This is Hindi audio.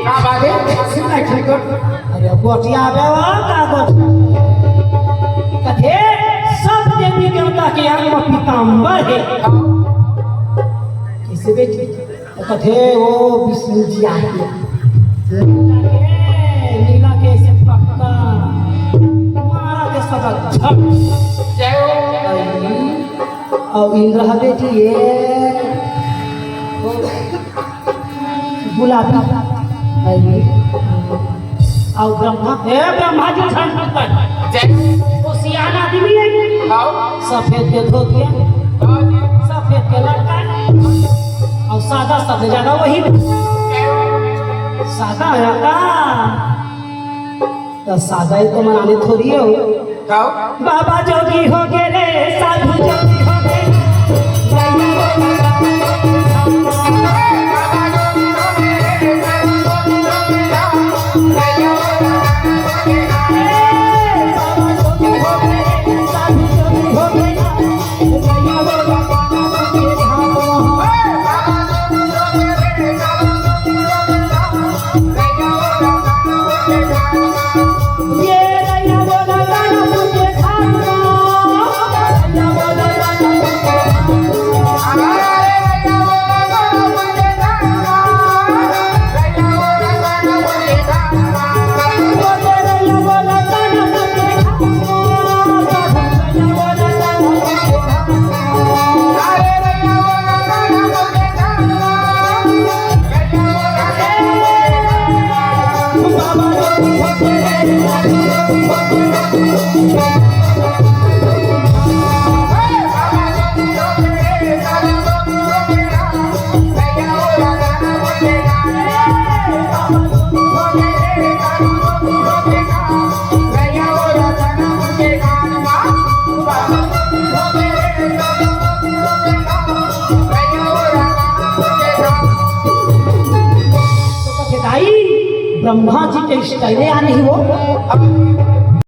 का बागे सिंह ठीक अरे गोटिया बेवा का गोटिया कथे सब देवी देवता के अंग में पीताम्बर है किसे बेटी कथे वो विष्णु जी आए नीला के से पक्का मारा के सबक झट जय और इंद्र बेटी ये गुलाबी और ब्रह्मा जी झंड जय वो सियाना आदमी है हां सफेद के धोतिया सफेद के लड़का और सादा सबसे ज्यादा वही सादा है का तो सादा ही तो मनाने थोड़ी हो हां बाबा जोगी हो गए रे साधु जोगी हो गए ब्रह्मा जी के स्टाइले आने ही वो